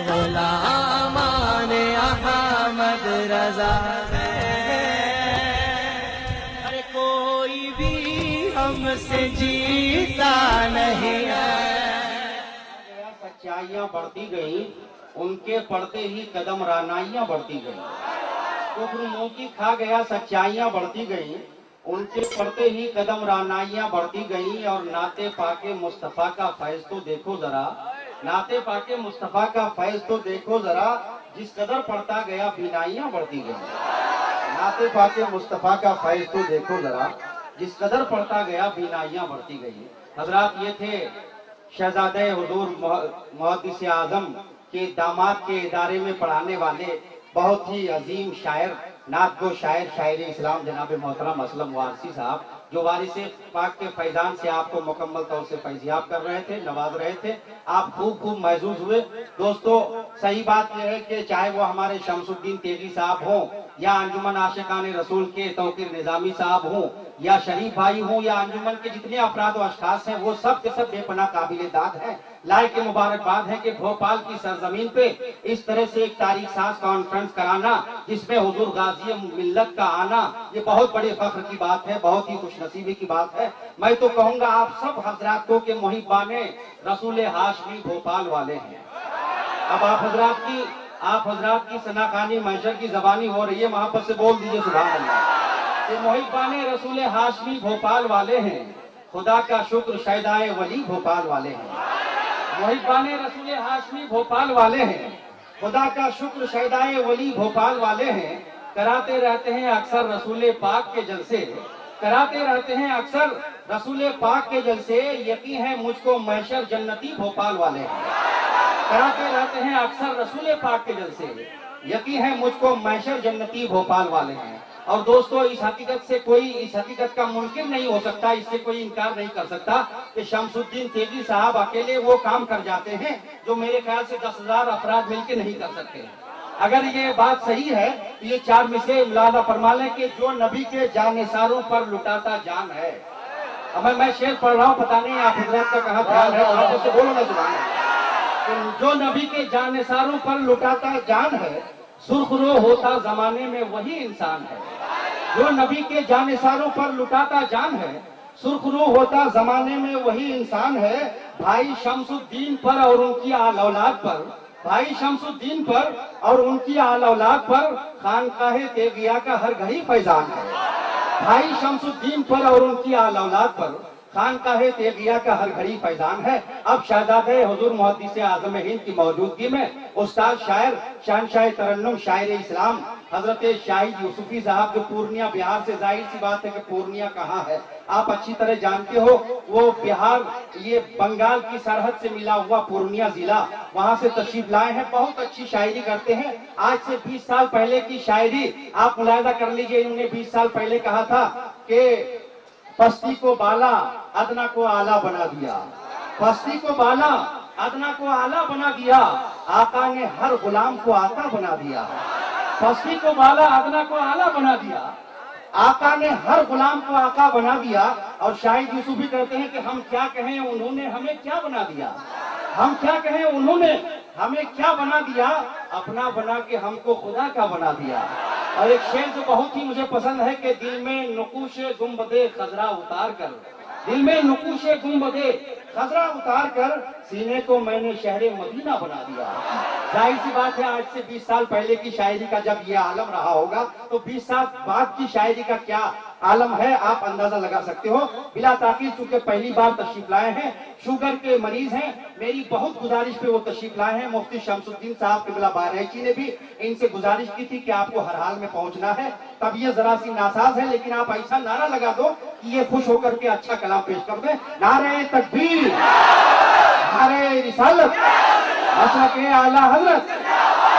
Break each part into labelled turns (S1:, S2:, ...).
S1: غلامان احمد رضا ہے، ارے کوئی بھی ہم سے جیتا نہیں ہے۔
S2: سچائیاں بڑھتی گئیں، ان کے پڑھتے ہی قدم رانائیاں بڑھتی گئیں۔ کفر منہ کی کھا گیا، سچائیاں بڑھتی گئیں، ان کے پڑھتے ہی قدم رانائیاں بڑھتی گئیں۔ اور نعت پاک مصطفیٰ کا فیض تو دیکھو ذرا، نعت پاک مصطفیٰ کا فیض تو دیکھو ذرا، جس قدر پڑھتا گیا بینائیاں بڑھتی گئیں۔ نعت پاک مصطفیٰ کا فیض تو دیکھو ذرا، جس قدر پڑھتا گیا بینائیاں بڑھتی گئیں۔ حضرات یہ تھے شہزادہ حضور محدث اعظم کے داماد کے ادارے میں پڑھانے والے بہت ہی عظیم شاعر، نعت گو شاعر، شاعر اسلام جناب محترم اسلم وارثی صاحب، جو وارث پاک کے فیضان سے آپ کو مکمل طور سے فیضیاب کر رہے تھے، نواز رہے تھے۔ آپ خوب محظوظ ہوئے۔ دوستو صحیح بات یہ ہے کہ چاہے وہ ہمارے شمس الدین تیغی صاحب ہوں، یا انجمن عاشقان رسول کے توقیر نظامی صاحب ہوں، یا شریف بھائی ہوں، یا انجمن کے جتنے افراد و اشخاص ہیں، وہ سب کے سب بے پناہ قابل داد ہیں۔ لائق مبارکباد ہے کہ بھوپال کی سرزمین پہ اس طرح سے ایک تاریخ ساز کانفرنس کرانا، جس میں حضور غازی ملت کا آنا، یہ بہت بڑے فخر کی بات ہے، بہت ہی خوش نصیبی کی بات ہے۔ میں تو کہوں گا آپ سب حضرات کو کہ محبان رسول ہاشمی بھوپال والے ہیں۔ اب آپ حضرات کی ثناخوانی معشر کی زبانی ہو رہی ہے، محبت سے بول دیجئے سبحان اللہ، کہ محبان رسول ہاشمی بھوپال والے ہیں، خدا کا شکر شیدائے ولی بھوپال والے ہیں۔ محبان رسول ہاشمی بھوپال والے ہیں، خدا کا شکر شیدائے ولی بھوپال والے ہیں۔ کراتے رہتے ہیں اکثر رسول پاک کے جلسے، کراتے رہتے ہیں اکثر رسول پاک کے جلسے، یقین ہے مجھ کو محشر جنتی بھوپال والے ہیں۔ کراتے رہتے ہیں اکثر رسول پاک کے جلسے، یقین ہے مجھ کو محشر جنتی بھوپال والے ہیں۔ اور دوستو اس حقیقت کا منکر نہیں ہو سکتا، اس سے کوئی انکار نہیں کر سکتا کہ شمس الدین تیغی صاحب اکیلے وہ کام کر جاتے ہیں جو میرے خیال سے 10,000 افراد مل کے نہیں کر سکتے۔ اگر یہ بات صحیح ہے تو یہ 4 مصرعے ملاحظہ فرما لیں کہ جو نبی کے جانثاروں پر لٹاتا جان ہے۔ اب میں شعر پڑھ رہا ہوں، پتہ نہیں آپ حضرات کا کہاں خیال ہے، آپ سے بولو نا سبحان اللہ۔ جو نبی کے جانثاروں پر لٹاتا جان ہے، سرخ رو ہوتا زمانے میں وہی انسان ہے۔ جو نبی کے جانثاروں پر لٹاتا جان ہے، سرخ رو ہوتا زمانے میں وہی انسان ہے۔ بھائی شمس الدین پر اور ان کی آل اولاد پر، بھائی شمس الدین پر اور ان کی آل اولاد پر خانقاہ تیغیہ کا ہر گھڑی فیضان ہے۔ بھائی شمس الدین پر اور ان کی آل اولاد پر خانقاہ تیغیہ کا ہر گھڑی فیضان ہے۔ اب شہزادہ حضور محدث اعظم ہند کی موجودگی میں استاد شاعر، شہنشاہ ترنم، شاعر اسلام حضرت شاہد یوسفی صاحب، جو پورنیہ بہار سے، ظاہر سی بات ہے کہ پورنیہ کہاں ہے آپ اچھی طرح جانتے ہو، وہ بہار، یہ بنگال کی سرحد سے ملا ہوا پورنیہ ضلع، وہاں سے تشریف لائے ہیں۔ بہت اچھی شاعری کرتے ہیں۔ آج سے 20 سال پہلے کی شاعری آپ ملاحظہ کر لیجئے، انہوں نے 20 سال پہلے کہا تھا کہ پستی کو بالا ادنا کو اعلیٰ بنا دیا، پستی کو بالا ادنا کو اعلیٰ بنا دیا، آقا نے ہر غلام کو آقا بنا دیا۔ پستی کو بالا ادنا کو اعلیٰ بنا دیا، آقا نے ہر غلام کو آقا بنا دیا۔ اور شاہد یوسفی کہتے ہیں کہ ہم کیا کہیں انہوں نے ہمیں کیا بنا دیا، ہم کیا کہیں انہوں نے ہمیں کیا بنا دیا، اپنا بنا کے ہم کو خدا کا بنا دیا۔ اور ایک شعر جو بہت ہی مجھے پسند ہے کہ دل میں نقوش گنبد خضرا اتار کر، دل میں نقوش گنبد خضرا اتار کر سینے کو میں نے شہر مدینہ بنا دیا۔ ظاہر سی بات ہے آج سے 20 سال پہلے کی شاعری کا جب یہ عالم رہا ہوگا تو 20 سال بعد کی شاعری کا کیا عالم ہے آپ اندازہ لگا سکتے ہو۔ بلا تاخیر چونکہ پہلی بار تشریف لائے ہیں، شوگر کے مریض ہیں، میری بہت گزارش پہ وہ تشریف لائے ہیں۔ مفتی شمس الدین صاحب قبلہ بہرائچی نے بھی ان سے گزارش کی تھی کہ آپ کو ہر حال میں پہنچنا ہے۔ طبیعت ذرا سی ناساز ہے لیکن آپ ایسا نعرہ لگا دو کہ یہ خوش ہو کر کے اچھا کلام پیش کر دیں۔ نعرہ تکبیر، نعرہ رسالت، مسلک اعلیٰ حضرت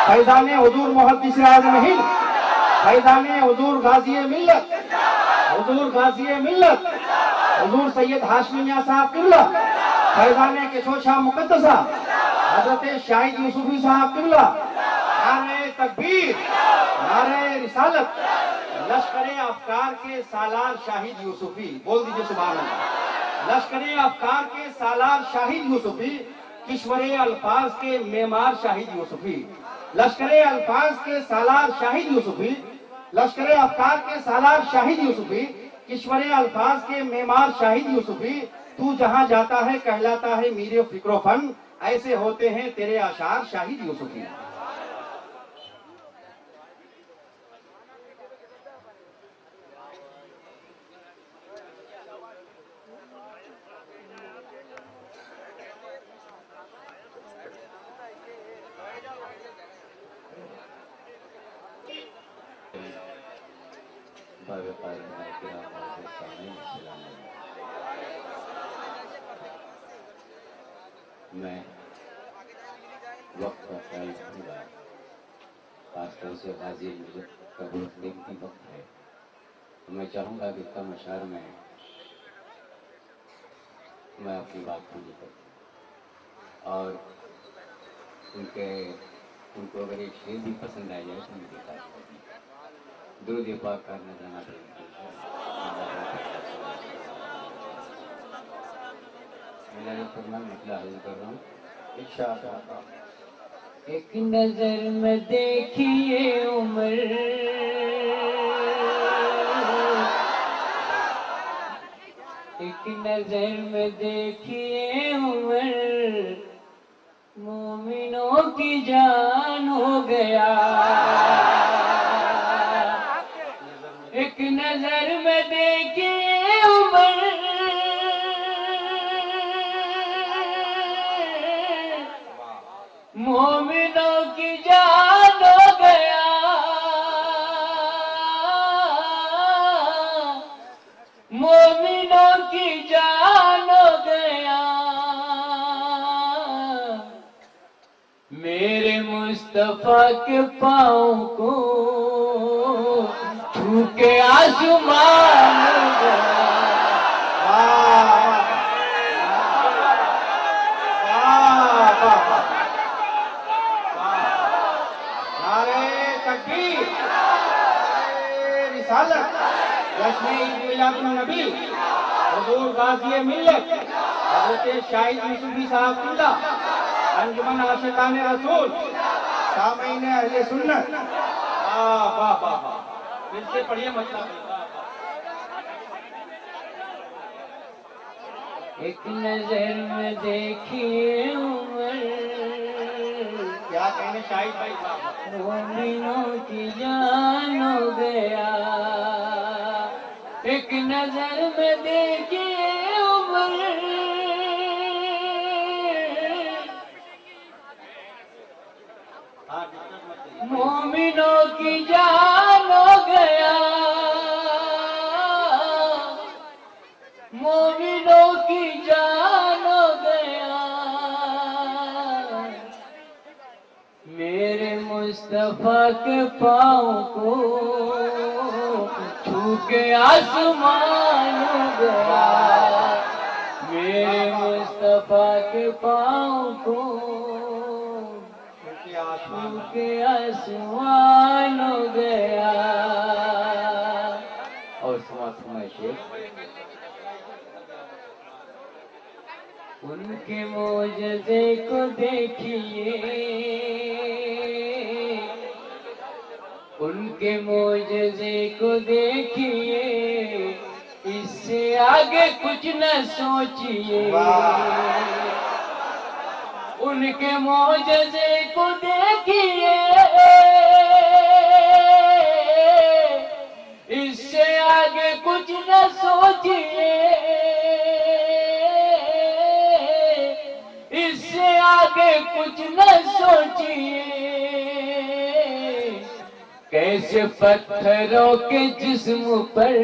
S2: فیضان حضور محدث اعظم ہند، فیضان حضور غازی ملت، حضور غازی ملت، حضور سید ہاشمی میاں صاحب قبلہ، فیضان کشور شاہ مقدسہ، حضرت شاہد یوسفی صاحب قبلہ، نعرہ تکبیر، نعرہ رسالت، لشکر افکار کے سالار شاہد یوسفی، بول دیجئے سبحان اللہ، لشکر افکار کے سالار شاہد یوسفی، کشور الفاظ کے معمار شاہد یوسفی، لشکر الفاظ کے سالار شاہد یوسفی، لشکر افکار کے سالار شاہد یوسفی، کشور الفاظ کے معمار شاہد یوسفی، تو جہاں جاتا ہے کہلاتا ہے میر فکر و فن، ایسے ہوتے ہیں تیرے اشعار شاہد یوسفی۔
S3: میں وقت کا خیال رکھوں گا، خاص طور سے غازی مجھے کا بہت قیمتی وقت ہے، میں چاہوں گا کہ کم اشعار میں اپنی بات پوری کروں، اور ان کو اگر ایک شعر بھی پسند آ جائے تو مجھے بات کروں۔ درود پاک کا نذرانہ میں فرمان نکلا حاضر کر رہا ہوں۔
S1: ایک نظر میں دیکھیے عمر، ایک نظر میں دیکھیے عمر، مومنوں کی جان ہو گیا، ایک نظر میں دیکھیے عمر، مومنوں کی جان ہو گیا، مومنوں کی جان ہو گیا، میرے مصطفیٰ کے پاؤں کو چھو کے آسمان ہو گیا۔
S2: جشن عید میلاد النبی حضور غازی ملت حضرت شاہد یوسفی صاحب زندہ، انجمن عاشقان رسول، سامعین اہل سنت، واہ واہ واہ واہ، پھر سے پڑھیے مطلب۔
S1: ایک نظر میں دیکھیے عمر،
S2: کیا کہنے شاہد بھائی صاحب،
S1: مومنوں کی جان ہو گیا، ایک نظر میں دیکھیے عمر، مومنوں کی جان ہو گیا، مومنوں کی جان ہو گیا، میرے مصطفیٰ کے پاؤں کو چھو کے آسمان ہو گیا، میرے مصطفیٰ کے پاؤں کو چھو کے آسمان ہو گیا۔
S3: اور سماعت شیخ
S1: ان کے معجزے کو دیکھیے، ان کے معجزے کو دیکھیے، اس سے آگے کچھ نہ سوچیے، ان کے معجزے کو دیکھیے، اس سے آگے کچھ نہ سوچیے، اس سے آگے کچھ نہ سوچیے، کیسے پتھروں کے جسم پر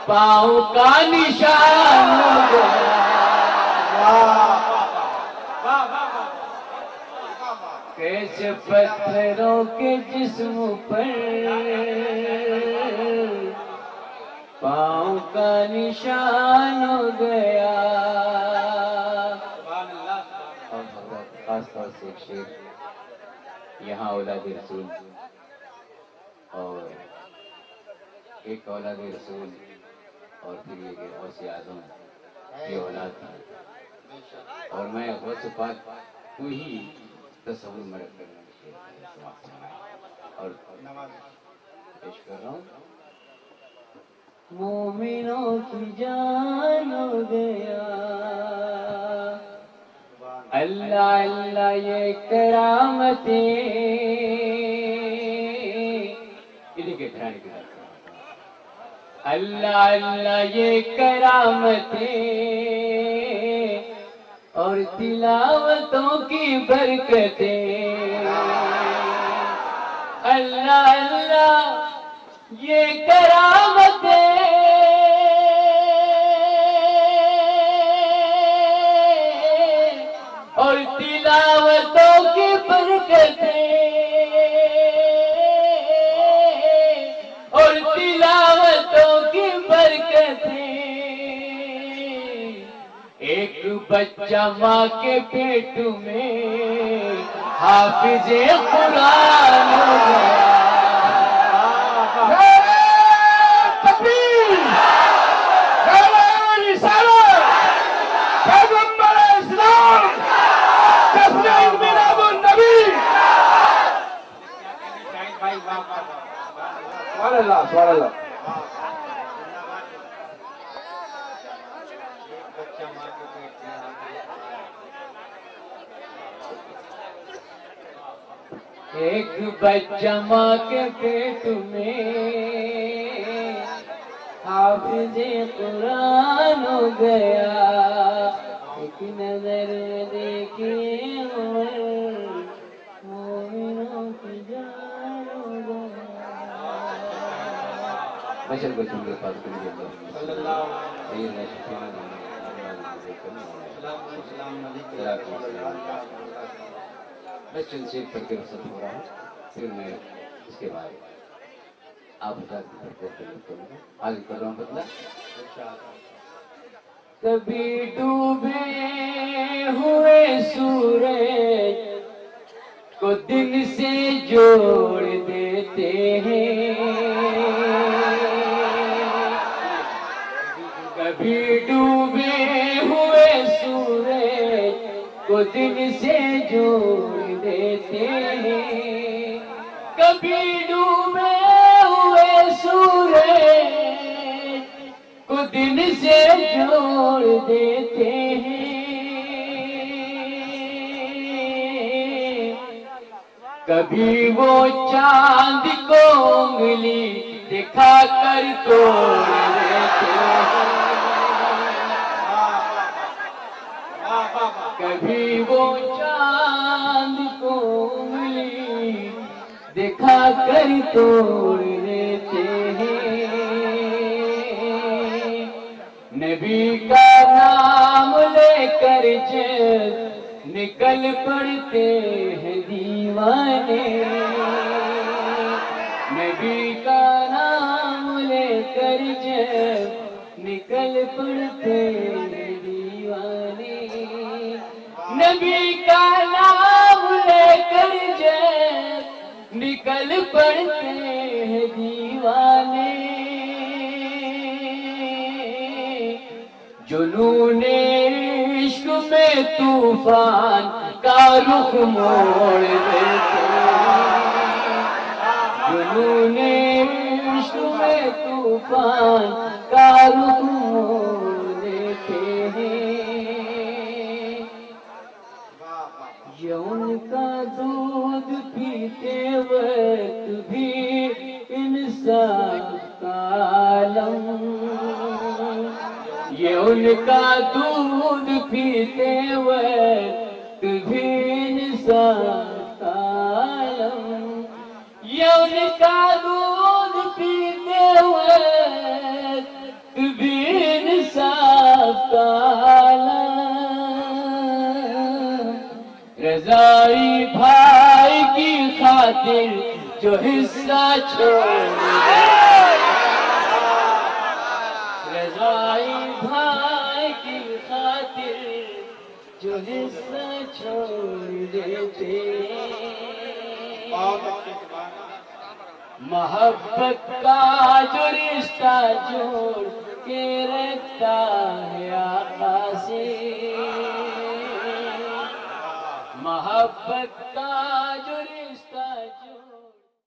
S1: پاؤں کا نشان ہو گیا، کیسے پتھروں کے جسم پر پاؤں کا نشان ہو گیا۔
S3: اور خاص طور سے ایک شعر، یہاں اولاد رسول اور ایک اولاد رسول اور پھر یہ غوث اعظم یہ اولاد تھی، اور میں غوث پاک کو ہی تصور میں رکھ کر اور پیش کر رہا ہوں.
S1: مومنوں کی جان ہو گیا اللہ اللہ یہ کرامتیں
S3: انہیں کے گھرانے کی بات کر رہا ہوں.
S1: اللہ اللہ یہ کرامتیں اور تلاوتوں کی برکتیں اللہ اللہ یہ کرامتیں اور تلاوتوں کی برکتیں اور تلاوتوں کی برکتیں ایک بچہ ماں کے پیٹ میں حافظ قرآن ہو گیا
S4: سبحان اللہ.
S1: ایک بچہ ماں کے پیٹ میں حافظ قرآن ہو گیا ایک نظر دیکھیے مومنوں کی جان ہو گیا.
S3: بشر کو چند پاس کرنے کے میں چند شیخ پڑھ کے رسد ہو رہا ہوں پھر میں اس کے بعد آپ آگے کر رہا ہوں بدلا.
S1: کبھی ڈوبے ہوئے سورج کو دن سے جوڑ دیتے ہیں کبھی ڈوبے ہوئے سورج کو دن سے جوڑ دیتے ہیں کبھی ڈوبے ہوئے سورج کو دن سے جوڑ دیتے ہیں کبھی وہ چاند کو انگلی دکھا کر توڑ دیتے ہیں کبھی وہ چاند کو انگلی دکھا کر توڑ دیتے ہیں نبی کا نام لے کر جب نکل پڑتے ہیں دیوانے نبی کا نام لے کر جب نکل پڑتے ہیں دیوانے نبی کا نام لے کر جب نکل پڑتے ہیں دیوانے جنون عشق میں طوفان کا رخ موڑ دیتے جنون عشق میں طوفان کا رخ موڑ دیتے ہیں یہ ان کا دودھ پیتے وقت بھی انصاف کا عالم یہ ان کا دودھ پیتے وقت بھی انصاف کا عالم یہ ان کا دودھ پیتے وقت بھی انصاف کا عالم رضائی بھائی کی خاطر جو حصہ چھوڑ رضائی بھائی کی خاطر جو حصہ چھوڑ دیتے محبت کا جو رشتہ جوڑ کے رکھتا ہے آقا سے محبت کا جو